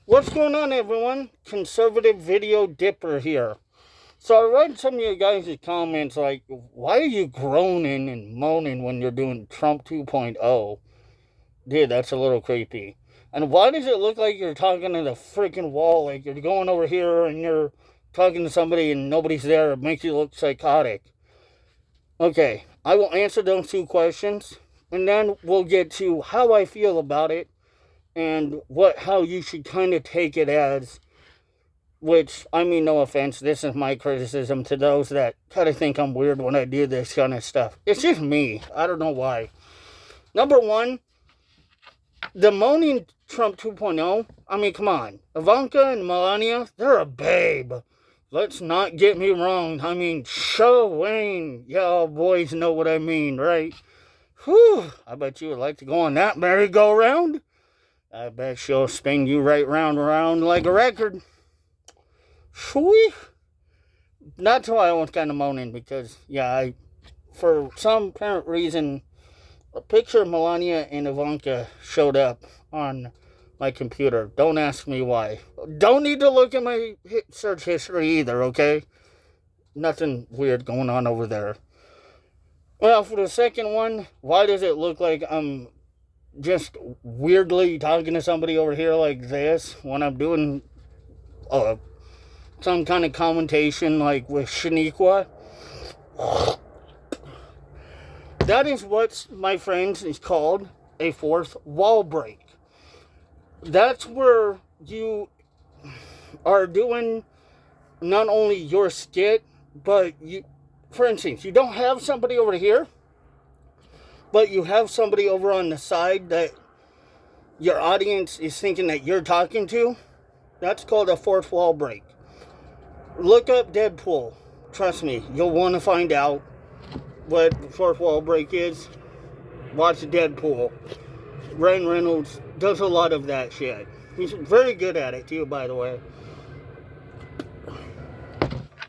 What's going on, everyone? Conservative Video Dipper here. So I read some of you guys' comments like, why are you groaning and moaning when you're doing Trump 2.0? Dude, that's a little creepy. And why does it look like you're talking to the freaking wall? Like you're going over here and you're talking to somebody and nobody's there. It makes you look psychotic. Okay, I will answer those two questions. And then we'll get to how I feel about it and how you should kind of take it as, which, I mean, no offense, this is my criticism to those that kind of think I'm weird when I do this kind of stuff. It's just me. I don't know why. Number one, the moaning Trump 2.0, I mean, come on. Ivanka and Melania, they're a babe. Let's not get me wrong. I mean, Wayne, y'all boys know what I mean, right? Whew, I bet you would like to go on that merry-go-round. I bet she'll spin you right round and round like a record. Sweet. That's why I was kind of moaning, because, yeah, for some apparent reason, a picture of Melania and Ivanka showed up on my computer. Don't ask me why. Don't need to look at my search history either, okay? Nothing weird going on over there. Well, for the second one, why does it look like I'm just weirdly talking to somebody over here like this when I'm doing some kind of commentation like with Shaniqua? That is what, my friends, is called a fourth wall break. That's where you are doing not only your skit, but you, for instance, you don't have somebody over here, but you have somebody over on the side that your audience is thinking that you're talking to. That's called a fourth wall break. Look up Deadpool. Trust me, you'll want to find out what the fourth wall break is. Watch Deadpool. Ryan Reynolds does a lot of that shit. He's very good at it too, by the way.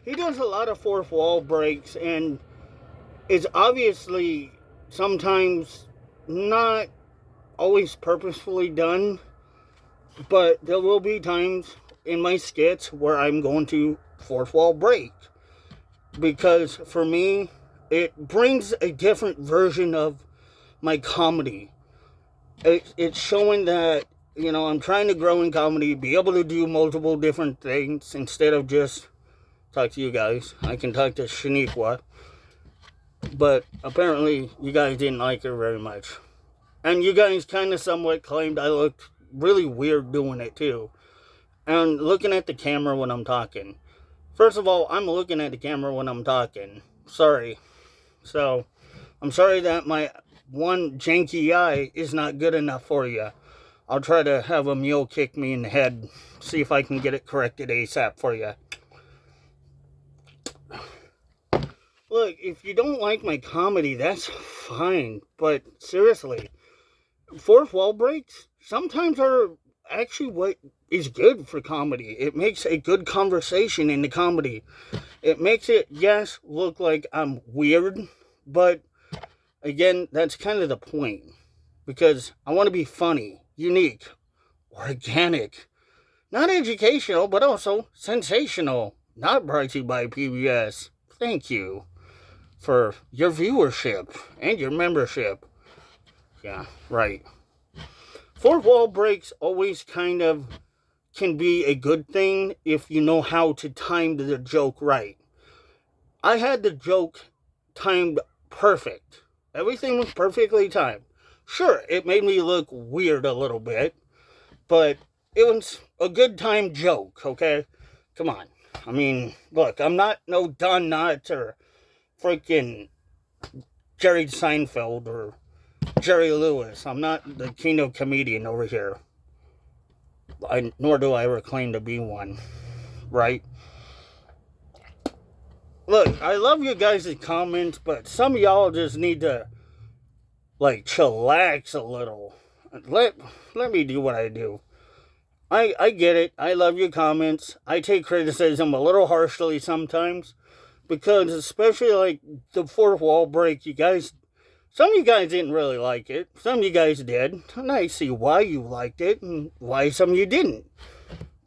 He does a lot of fourth wall breaks, and it's obviously sometimes not always purposefully done, but there will be times in my skits where I'm going to fourth wall break, because for me it brings a different version of my comedy. It's showing that, you know, I'm trying to grow in comedy, be able to do multiple different things instead of just talk to you guys. I can talk to Shaniqua, but apparently you guys didn't like her very much. And you guys kind of somewhat claimed I looked really weird doing it too. And looking at the camera when I'm talking. First of all, I'm looking at the camera when I'm talking. Sorry. So, I'm sorry that my one janky eye is not good enough for you. I'll try to have a mule kick me in the head. See if I can get it corrected ASAP for you. Look, if you don't like my comedy, that's fine. But seriously, fourth wall breaks sometimes are actually what is good for comedy. It makes a good conversation in the comedy. It makes it, yes, look like I'm weird, but again, that's kind of the point. Because I want to be funny, unique, organic, not educational, but also sensational. Not brought to you by PBS. Thank you for your viewership and your membership. Yeah, right. Fourth wall breaks always kind of can be a good thing if you know how to time the joke right. I had the joke timed perfect. Everything was perfectly timed. Sure, it made me look weird a little bit, but it was a good timed joke, okay? Come on. I mean, look, I'm not no Don Knotts or freaking Jerry Seinfeld or Jerry Lewis. I'm not the keynote comedian over here. Nor do I ever claim to be one, right? Look, I love you guys' comments, but some of y'all just need to, like, chillax a little. Let me do what I do. I get it. I love your comments. I take criticism a little harshly sometimes, because especially like the fourth wall break, some of you guys didn't really like it. Some of you guys did. And I see why you liked it and why some of you didn't.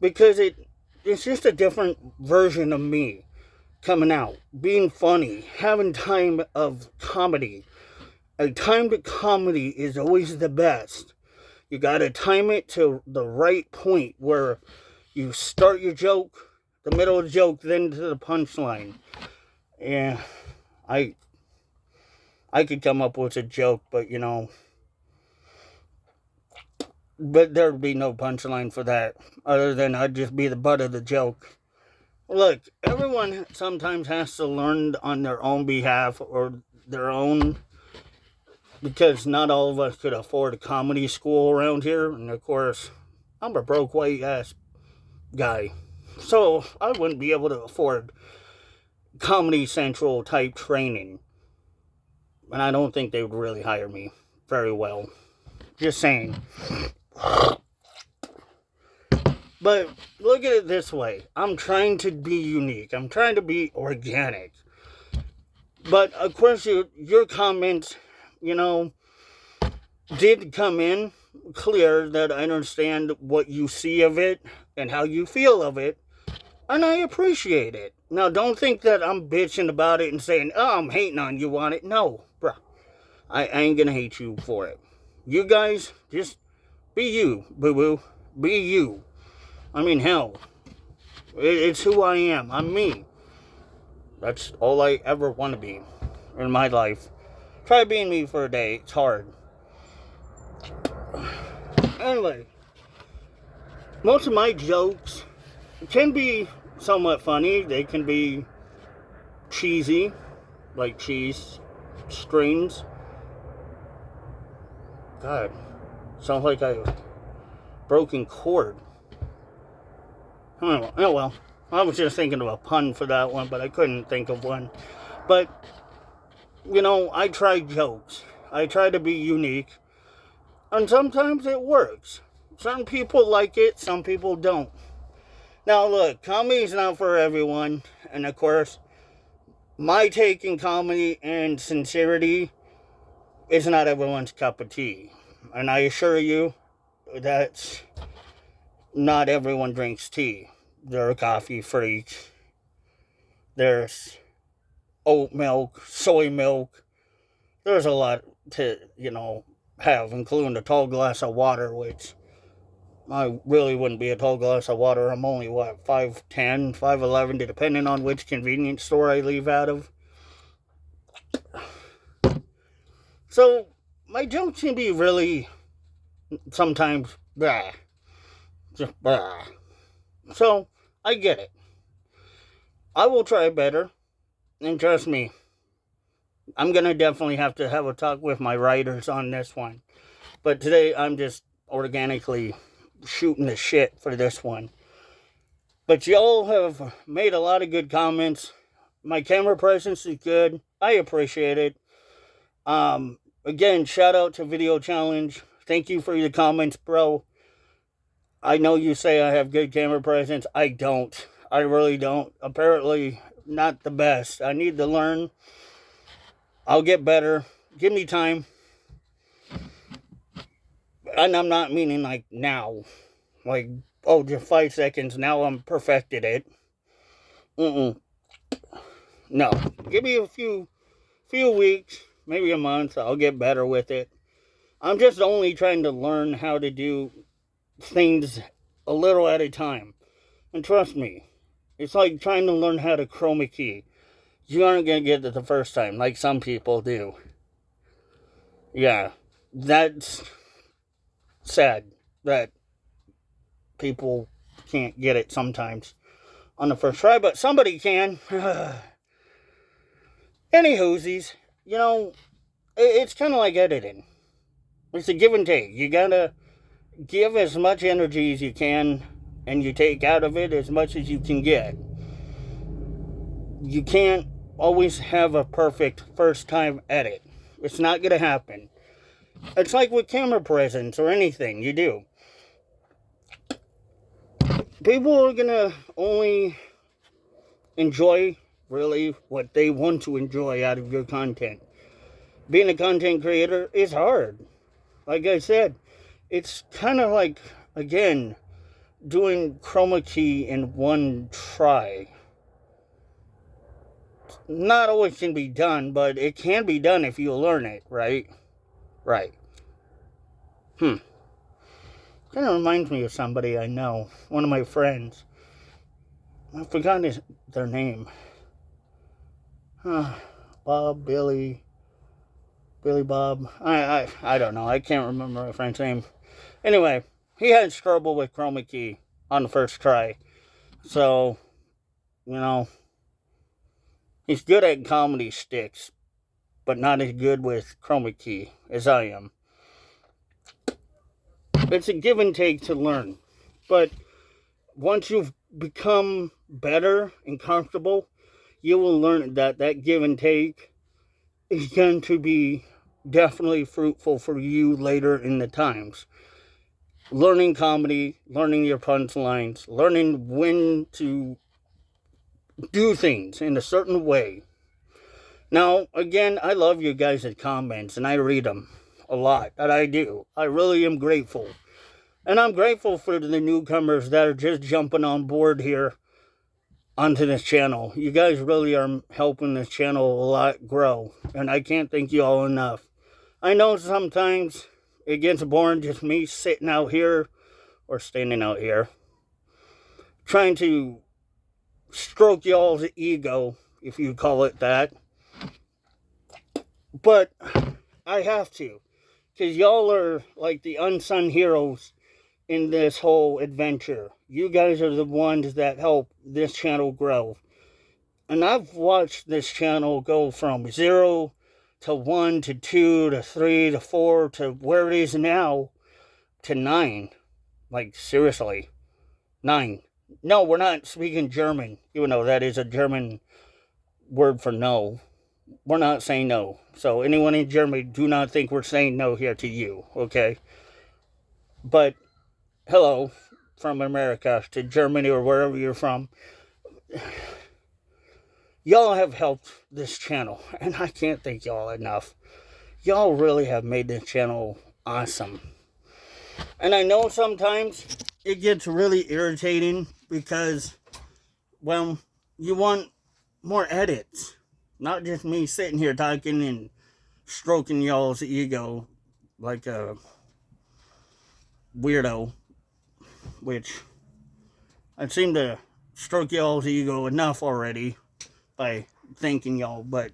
because it's just a different version of me coming out, being funny, having time of comedy. A timed comedy is always the best. You gotta time it to the right point where you start your joke, the middle of the joke, then to the punchline. Yeah, I could come up with a joke, but but there'd be no punchline for that, other than I'd just be the butt of the joke. Look, everyone sometimes has to learn on their own behalf or their own, because not all of us could afford a comedy school around here, and of course, I'm a broke white ass guy, so I wouldn't be able to afford Comedy Central type training, and I don't think they would really hire me very well. Just saying. But look at it this way. I'm trying to be unique. I'm trying to be organic. But of course, your comments, did come in clear that I understand what you see of it and how you feel of it. And I appreciate it. Now, don't think that I'm bitching about it and saying, oh, I'm hating on you on it. No, bruh. I ain't gonna hate you for it. You guys, just be you, boo-boo. Be you. I mean, hell. It's who I am. I'm me. That's all I ever want to be in my life. Try being me for a day. It's hard. Anyway, most of my jokes can be somewhat funny. They can be cheesy, like cheese strings. God, sounds like a broken cord. Oh well, I was just thinking of a pun for that one, but I couldn't think of one. But, I try jokes. I try to be unique. And sometimes it works. Some people like it, some people don't. Now look, comedy's not for everyone. And of course, my take in comedy and sincerity is not everyone's cup of tea. And I assure you that not everyone drinks tea. There are coffee freaks. There's oat milk, soy milk. There's a lot to, have, including a tall glass of water, which I really wouldn't be a tall glass of water. I'm only, 5'10", 5'11", depending on which convenience store I leave out of. So, my jokes can be really, sometimes, blah. Just blah. So, I get it. I will try better. And trust me, I'm going to definitely have to have a talk with my writers on this one. But today, I'm just organically shooting the shit for this one. But y'all have made a lot of good comments. My camera presence is good. I appreciate it. Again, shout out to Video Challenge. Thank you for your comments, bro. I know you say I have good camera presence. I don't. I really don't. Apparently, not the best. I need to learn. I'll get better. Give me time. And I'm not meaning like now. Like, just 5 seconds. Now I'm perfected it. No. Give me a few weeks. Maybe a month. I'll get better with it. I'm just only trying to learn how to do things a little at a time. And trust me, it's like trying to learn how to chroma key. You aren't going to get it the first time, like some people do. Yeah, that's sad that people can't get it sometimes on the first try, but somebody can. Anywhoosies, it's kind of like editing. It's a give and take. You gotta give as much energy as you can, and you take out of it as much as you can get. You can't always have a perfect first time edit. It's not gonna happen. It's like with camera presence or anything you do. People are gonna only enjoy really what they want to enjoy out of your content. Being a content creator is hard. Like I said, it's kind of like, again, doing chroma key in one try. Not always can be done, but it can be done if you learn it, right? Right. Kind of reminds me of somebody I know. One of my friends. I forgot their name. Bob, Billy, Bob. I don't know. I can't remember my friend's name. Anyway, he had trouble with chroma key on the first try. So, you know, he's good at comedy sticks, but not as good with chroma key as I am. It's a give and take to learn. But once you've become better and comfortable, you will learn that give and take is going to be definitely fruitful for you later in the times. Learning comedy, learning your punchlines, learning when to do things in a certain way. Now, again, I love you guys' comments, and I read them a lot, that I do. I really am grateful. And I'm grateful for the newcomers that are just jumping on board here onto this channel. You guys really are helping this channel a lot grow, and I can't thank you all enough. I know sometimes it gets boring just me sitting out here, or standing out here, trying to stroke y'all's ego, if you call it that. But I have to, because y'all are like the unsung heroes in this whole adventure. You guys are the ones that help this channel grow. And I've watched this channel go from 0 to 1 to 2 to 3 to 4 to where it is now to 9. Like, seriously. 9. No, we're not speaking German, even though that is a German word for no. We're not saying no. So anyone in Germany, do not think we're saying no here to you, okay? But hello from America to Germany or wherever you're from. Y'all have helped this channel, and I can't thank y'all enough. Y'all really have made this channel awesome. And I know sometimes it gets really irritating because, well, you want more edits. Not just me sitting here talking and stroking y'all's ego like a weirdo, which I seem to stroke y'all's ego enough already by thanking y'all, but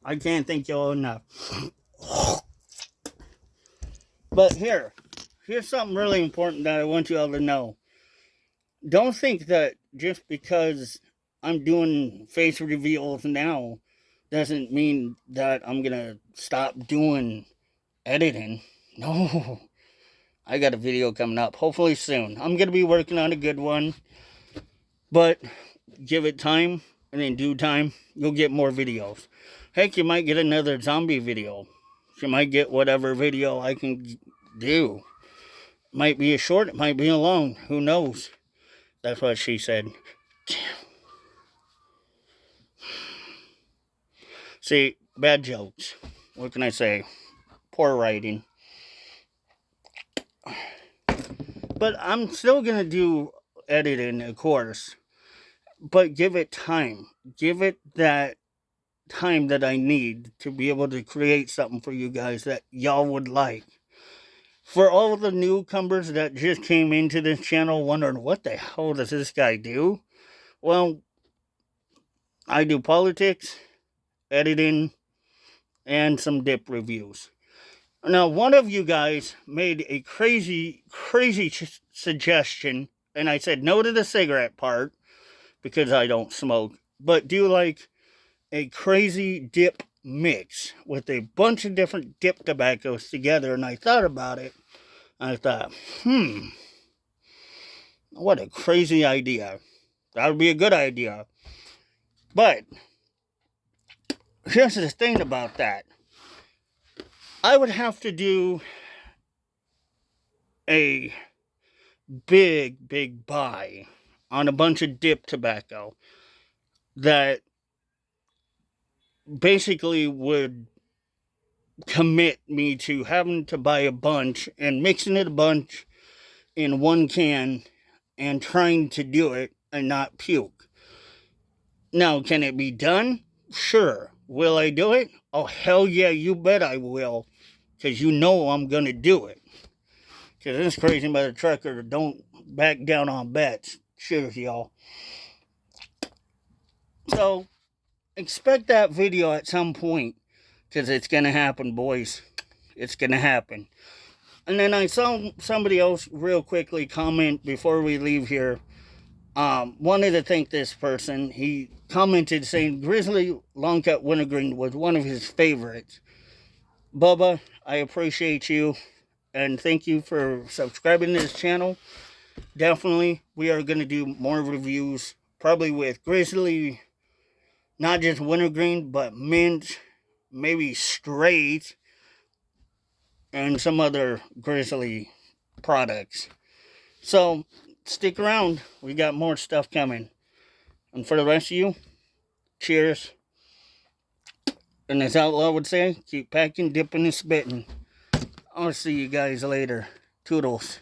I can't thank y'all enough. But here's something really important that I want you all to know. Don't think that just because I'm doing face reveals now doesn't mean that I'm gonna stop doing editing. No. I got a video coming up, hopefully soon. I'm gonna be working on a good one, but give it time, and in due time, you'll get more videos. Heck, you might get another zombie video. You might get whatever video I can do. Might be a short, it might be a long. Who knows? That's what she said. See, bad jokes. What can I say? Poor writing. But I'm still going to do editing, of course. But give it time. Give it that time that I need to be able to create something for you guys that y'all would like. For all the newcomers that just came into this channel wondering, what the hell does this guy do? Well, I do politics, editing, and some dip reviews. Now, one of you guys made a crazy suggestion, and I said no to the cigarette part because I don't smoke, but do like a crazy dip mix with a bunch of different dip tobaccos together. And I thought about it. I thought, what a crazy idea. That would be a good idea. But here's the thing about that. I would have to do a big buy on a bunch of dip tobacco that basically would commit me to having to buy a bunch and mixing it a bunch in one can and trying to do it and not puke. Now, can it be done? Sure. Will I do it? Oh, hell yeah, you bet I will. Because you know I'm going to do it. Because this crazy mother trucker don't back down on bets. Cheers, y'all. So, expect that video at some point. Because it's going to happen, boys. It's going to happen. And then I saw somebody else real quickly comment before we leave here. Wanted to thank this person. He commented saying Grizzly Long Cut Wintergreen was one of his favorites. Bubba, I appreciate you. And thank you for subscribing to this channel. Definitely, we are going to do more reviews. Probably with Grizzly, not just wintergreen, but mint, maybe straight, and some other Grizzly products. So, stick around. We got more stuff coming. And for the rest of you, cheers. And as Outlaw would say, keep packing, dipping, and spitting. I'll see you guys later. Toodles.